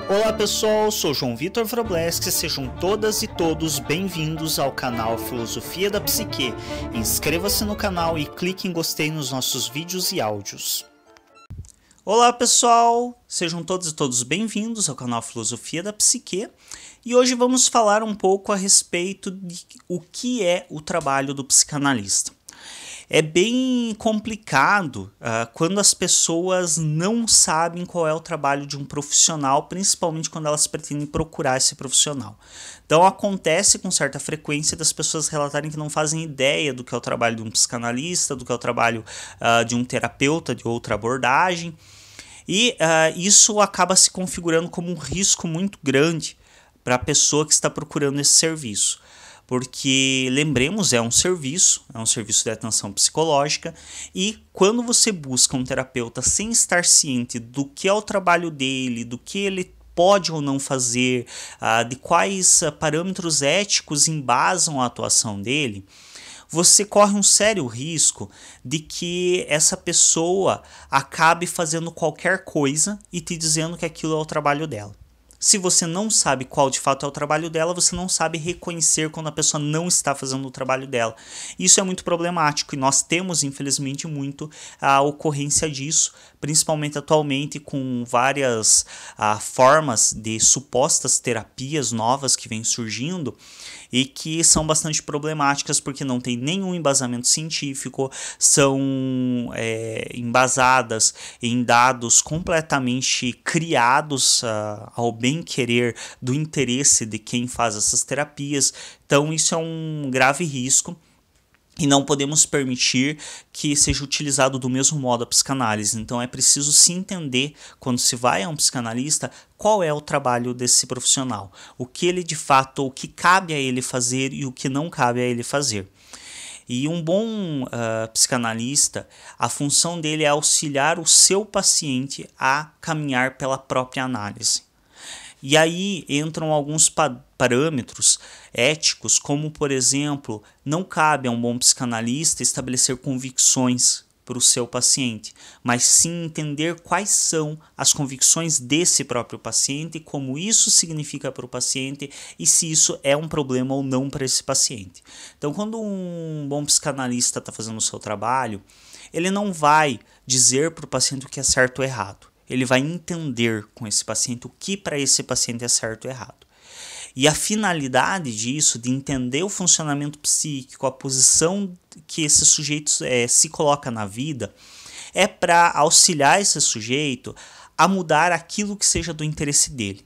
Olá pessoal, sou João Vitor Wrobleski, sejam todas e todos bem-vindos ao canal Filosofia da Psique. Inscreva-se no canal e clique em gostei nos nossos vídeos e áudios. Olá pessoal, sejam todas e todos bem-vindos ao canal Filosofia da Psique. E hoje vamos falar um pouco a respeito de o que é o trabalho do psicanalista. É bem complicado quando as pessoas não sabem qual é o trabalho de um profissional, principalmente quando elas pretendem procurar esse profissional. Então acontece com certa frequência das pessoas relatarem que não fazem ideia do que é o trabalho de um psicanalista, do que é o trabalho de um terapeuta de outra abordagem, e isso acaba se configurando como um risco muito grande para a pessoa que está procurando esse serviço. Porque, lembremos, é um serviço de atenção psicológica, e quando você busca um terapeuta sem estar ciente do que é o trabalho dele, do que ele pode ou não fazer, de quais parâmetros éticos embasam a atuação dele, você corre um sério risco de que essa pessoa acabe fazendo qualquer coisa e te dizendo que aquilo é o trabalho dela. Se você não sabe qual de fato é o trabalho dela, você não sabe reconhecer quando a pessoa não está fazendo o trabalho dela. Isso é muito problemático e nós temos, infelizmente, muito a ocorrência disso, principalmente atualmente com várias formas de supostas terapias novas que vêm surgindo e que são bastante problemáticas porque não tem nenhum embasamento científico, são embasadas em dados completamente criados ao bem-querer do interesse de quem faz essas terapias. Então isso é um grave risco e não podemos permitir que seja utilizado do mesmo modo a psicanálise. Então é preciso se entender, quando se vai a um psicanalista, qual é o trabalho desse profissional, o que ele de fato, o que cabe a ele fazer e o que não cabe a ele fazer. E um bom psicanalista, a função dele é auxiliar o seu paciente a caminhar pela própria análise. E aí entram alguns parâmetros éticos, como por exemplo, não cabe a um bom psicanalista estabelecer convicções para o seu paciente, mas sim entender quais são as convicções desse próprio paciente, como isso significa para o paciente e se isso é um problema ou não para esse paciente. Então, quando um bom psicanalista está fazendo o seu trabalho, ele não vai dizer para o paciente o que é certo ou errado. Ele vai entender com esse paciente o que para esse paciente é certo ou errado. E a finalidade disso, de entender o funcionamento psíquico, a posição que esse sujeito se coloca na vida, é para auxiliar esse sujeito a mudar aquilo que seja do interesse dele.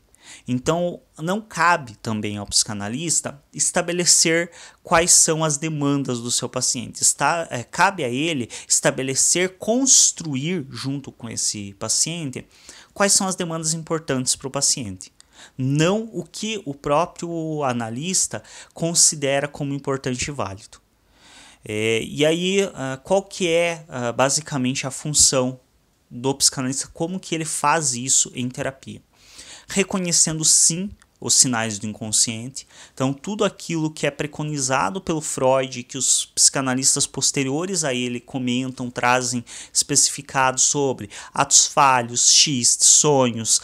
Então, não cabe também ao psicanalista estabelecer quais são as demandas do seu paciente. Cabe a ele estabelecer, construir junto com esse paciente quais são as demandas importantes para o paciente. Não o que o próprio analista considera como importante e válido. E aí, qual que é basicamente a função do psicanalista, como que ele faz isso em terapia? Reconhecendo sim os sinais do inconsciente. Então tudo aquilo que é preconizado pelo Freud, que os psicanalistas posteriores a ele comentam, trazem especificados sobre atos falhos, xistes, sonhos,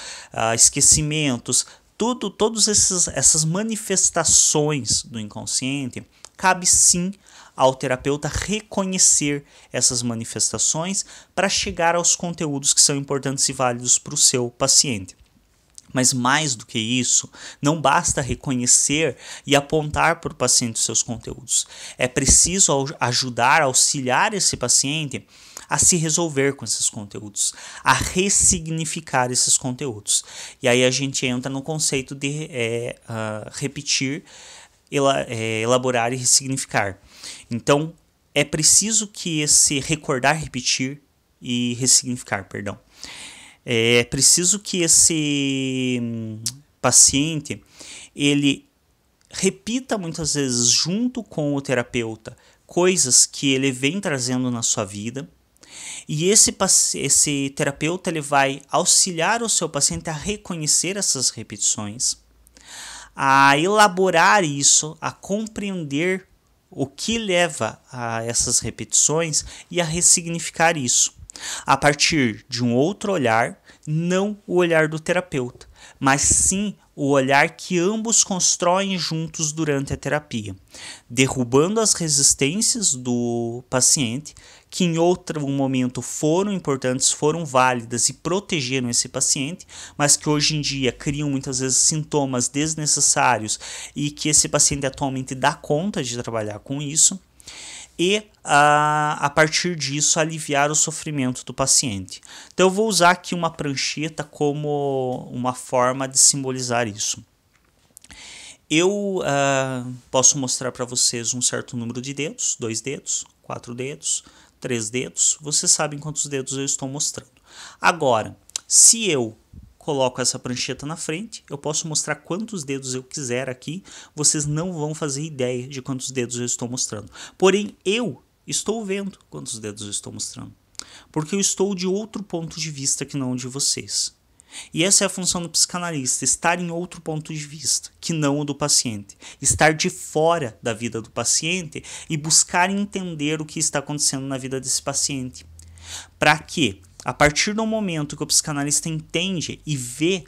esquecimentos, todas essas manifestações do inconsciente, cabe sim ao terapeuta reconhecer essas manifestações para chegar aos conteúdos que são importantes e válidos para o seu paciente. Mas mais do que isso, não basta reconhecer e apontar para o paciente os seus conteúdos. É preciso ajudar, auxiliar esse paciente a se resolver com esses conteúdos, a ressignificar esses conteúdos. E aí a gente entra no conceito de repetir, elaborar e ressignificar. Então, é preciso que esse recordar, repetir e ressignificar, é preciso que esse paciente ele repita muitas vezes junto com o terapeuta coisas que ele vem trazendo na sua vida, e esse terapeuta ele vai auxiliar o seu paciente a reconhecer essas repetições, a elaborar isso, a compreender o que leva a essas repetições e a ressignificar isso. a partir de um outro olhar, não o olhar do terapeuta, mas sim o olhar que ambos constroem juntos durante a terapia, derrubando as resistências do paciente, que em outro momento foram importantes, foram válidas e protegeram esse paciente, mas que hoje em dia criam muitas vezes sintomas desnecessários e que esse paciente atualmente dá conta de trabalhar com isso, e a partir disso aliviar o sofrimento do paciente. Então eu vou usar aqui uma prancheta como uma forma de simbolizar isso. Eu posso mostrar para vocês um certo número de dedos, 2 dedos, 4 dedos, 3 dedos, vocês sabem quantos dedos eu estou mostrando. Agora, se eu coloco essa prancheta na frente, eu posso mostrar quantos dedos eu quiser aqui, vocês não vão fazer ideia de quantos dedos eu estou mostrando. Porém, eu estou vendo quantos dedos eu estou mostrando, porque eu estou de outro ponto de vista que não o de vocês. E essa é a função do psicanalista, estar em outro ponto de vista, que não o do paciente. Estar de fora da vida do paciente e buscar entender o que está acontecendo na vida desse paciente. Para que, a partir do momento que o psicanalista entende e vê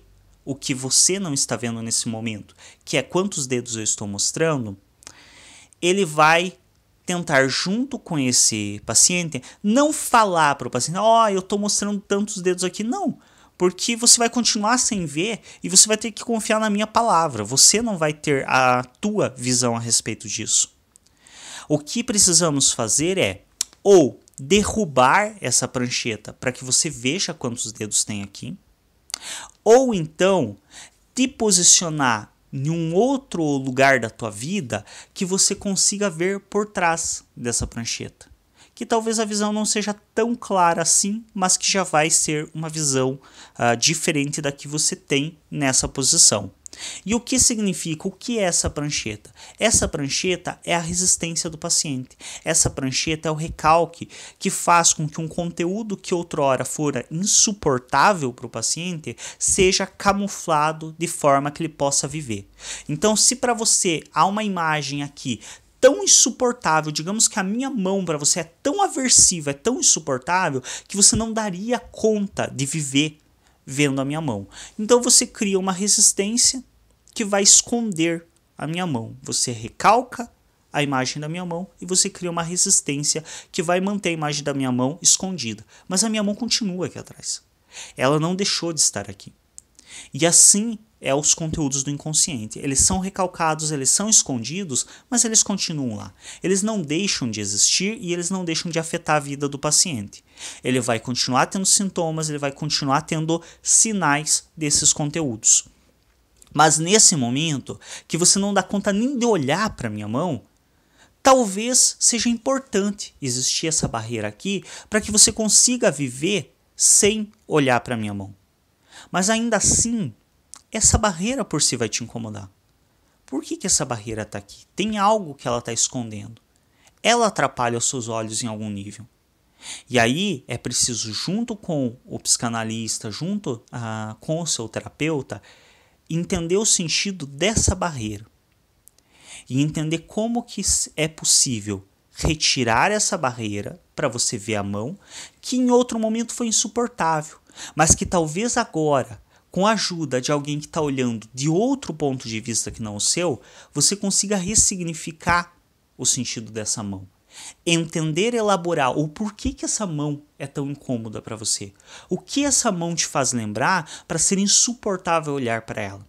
o que você não está vendo nesse momento, que é quantos dedos eu estou mostrando, ele vai tentar, junto com esse paciente, não falar para o paciente, eu estou mostrando tantos dedos aqui, não. Porque você vai continuar sem ver e você vai ter que confiar na minha palavra. Você não vai ter a tua visão a respeito disso. O que precisamos fazer é ou derrubar essa prancheta para que você veja quantos dedos tem aqui, ou então te posicionar em um outro lugar da tua vida que você consiga ver por trás dessa prancheta. Que talvez a visão não seja tão clara assim, mas que já vai ser uma visão diferente da que você tem nessa posição. E o que significa? O que é essa prancheta? Essa prancheta é a resistência do paciente. Essa prancheta é o recalque que faz com que um conteúdo que outrora fora insuportável para o paciente seja camuflado de forma que ele possa viver. Então, se para você há uma imagem aqui tão insuportável, digamos que a minha mão para você é tão aversiva, é tão insuportável, que você não daria conta de viver vendo a minha mão. Então você cria uma resistência que vai esconder a minha mão. Você recalca a imagem da minha mão e você cria uma resistência que vai manter a imagem da minha mão escondida. Mas a minha mão continua aqui atrás. Ela não deixou de estar aqui. E assim é os conteúdos do inconsciente. Eles são recalcados, eles são escondidos, mas eles continuam lá. Eles não deixam de existir e eles não deixam de afetar a vida do paciente. Ele vai continuar tendo sintomas, ele vai continuar tendo sinais desses conteúdos. Mas nesse momento, que você não dá conta nem de olhar para a minha mão, talvez seja importante existir essa barreira aqui para que você consiga viver sem olhar para a minha mão. Mas ainda assim, essa barreira por si vai te incomodar. Por que essa barreira está aqui? Tem algo que ela está escondendo. Ela atrapalha os seus olhos em algum nível. E aí é preciso, junto com o psicanalista, junto com o seu terapeuta, entender o sentido dessa barreira. E entender como que é possível retirar essa barreira para você ver a mão, que em outro momento foi insuportável, mas que talvez agora, com a ajuda de alguém que está olhando de outro ponto de vista que não o seu, você consiga ressignificar o sentido dessa mão. Entender, elaborar o porquê que essa mão é tão incômoda para você. O que essa mão te faz lembrar para ser insuportável olhar para ela.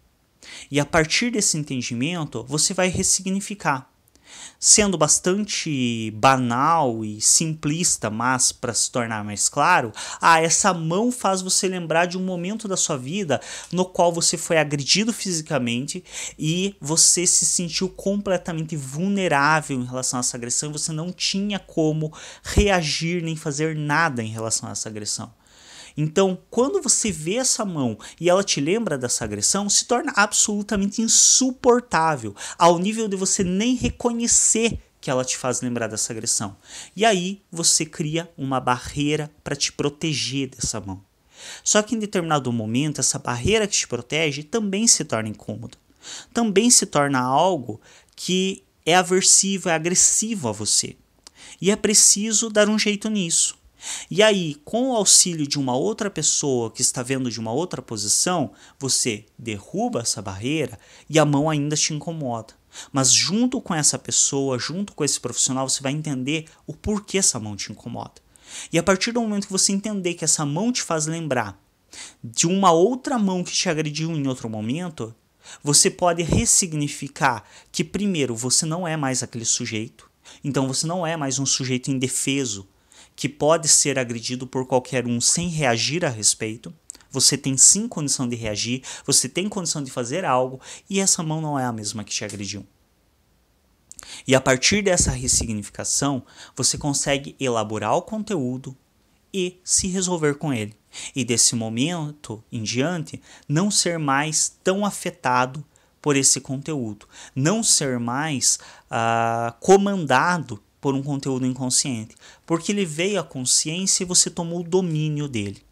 E a partir desse entendimento, você vai ressignificar. Sendo bastante banal e simplista, mas para se tornar mais claro, essa mão faz você lembrar de um momento da sua vida no qual você foi agredido fisicamente e você se sentiu completamente vulnerável em relação a essa agressão e você não tinha como reagir nem fazer nada em relação a essa agressão. Então, quando você vê essa mão e ela te lembra dessa agressão, se torna absolutamente insuportável, ao nível de você nem reconhecer que ela te faz lembrar dessa agressão. E aí, você cria uma barreira para te proteger dessa mão. Só que em determinado momento, essa barreira que te protege também se torna incômoda. Também se torna algo que é aversivo, é agressivo a você. E é preciso dar um jeito nisso. E aí, com o auxílio de uma outra pessoa que está vendo de uma outra posição, você derruba essa barreira e a mão ainda te incomoda. Mas junto com essa pessoa, junto com esse profissional, você vai entender o porquê essa mão te incomoda. E a partir do momento que você entender que essa mão te faz lembrar de uma outra mão que te agrediu em outro momento, você pode ressignificar que, primeiro, você não é mais aquele sujeito. Então você não é mais um sujeito indefeso que pode ser agredido por qualquer um sem reagir a respeito. Você tem sim condição de reagir, você tem condição de fazer algo e essa mão não é a mesma que te agrediu. E a partir dessa ressignificação, você consegue elaborar o conteúdo e se resolver com ele. E desse momento em diante, não ser mais tão afetado por esse conteúdo. Não ser mais comandado por um conteúdo inconsciente. Porque ele veio à consciência e você tomou o domínio dele.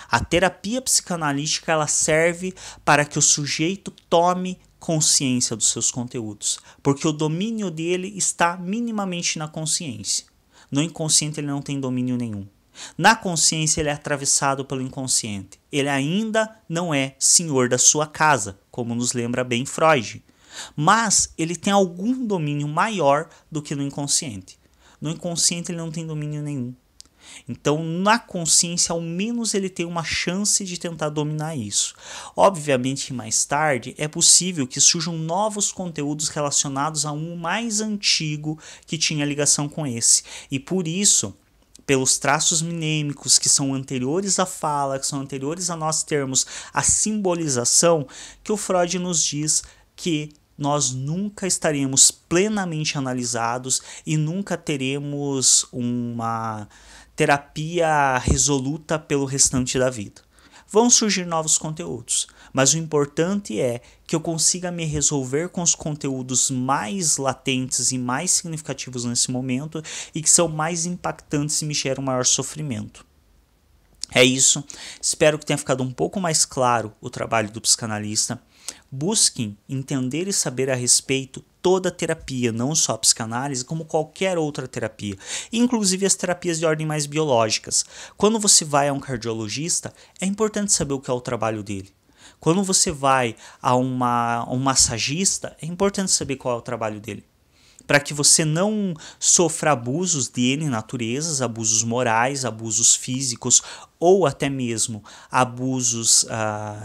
A terapia psicanalítica ela serve para que o sujeito tome consciência dos seus conteúdos. Porque o domínio dele está minimamente na consciência. No inconsciente ele não tem domínio nenhum. Na consciência ele é atravessado pelo inconsciente. Ele ainda não é senhor da sua casa, como nos lembra bem Freud. Mas ele tem algum domínio maior do que no inconsciente. No inconsciente ele não tem domínio nenhum. Então, na consciência, ao menos ele tem uma chance de tentar dominar isso. Obviamente, mais tarde, é possível que surjam novos conteúdos relacionados a um mais antigo que tinha ligação com esse. E por isso, pelos traços mnêmicos que são anteriores à fala, que são anteriores a nós termos a simbolização, que o Freud nos diz que nós nunca estaremos plenamente analisados e nunca teremos uma terapia resoluta pelo restante da vida. Vão surgir novos conteúdos, mas o importante é que eu consiga me resolver com os conteúdos mais latentes e mais significativos nesse momento e que são mais impactantes e me geram maior sofrimento. É isso, espero que tenha ficado um pouco mais claro o trabalho do psicanalista. Busquem entender e saber a respeito toda a terapia, não só a psicanálise, como qualquer outra terapia, inclusive as terapias de ordem mais biológicas. Quando você vai a um cardiologista, é importante saber o que é o trabalho dele. Quando você vai a um massagista, é importante saber qual é o trabalho dele. Para que você não sofra abusos de N naturezas, abusos morais, abusos físicos ou até mesmo abusos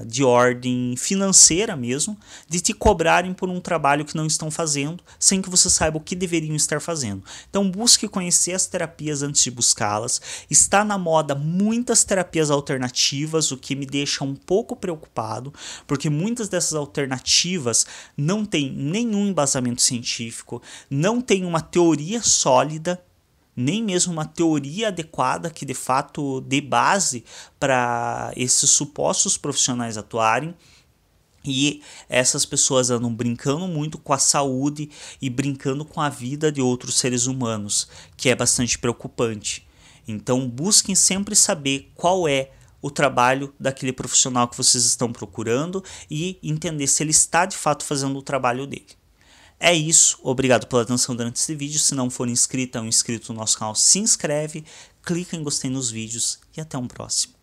de ordem financeira mesmo, de te cobrarem por um trabalho que não estão fazendo, sem que você saiba o que deveriam estar fazendo. Então busque conhecer as terapias antes de buscá-las. Está na moda muitas terapias alternativas, o que me deixa um pouco preocupado, porque muitas dessas alternativas não têm nenhum embasamento científico, não tem uma teoria sólida, nem mesmo uma teoria adequada que de fato dê base para esses supostos profissionais atuarem. E essas pessoas andam brincando muito com a saúde e brincando com a vida de outros seres humanos, que é bastante preocupante. Então busquem sempre saber qual é o trabalho daquele profissional que vocês estão procurando e entender se ele está de fato fazendo o trabalho dele. É isso, obrigado pela atenção durante esse vídeo. Se não for inscrito ou inscrito no nosso canal, se inscreve, clica em gostei nos vídeos e até um próximo.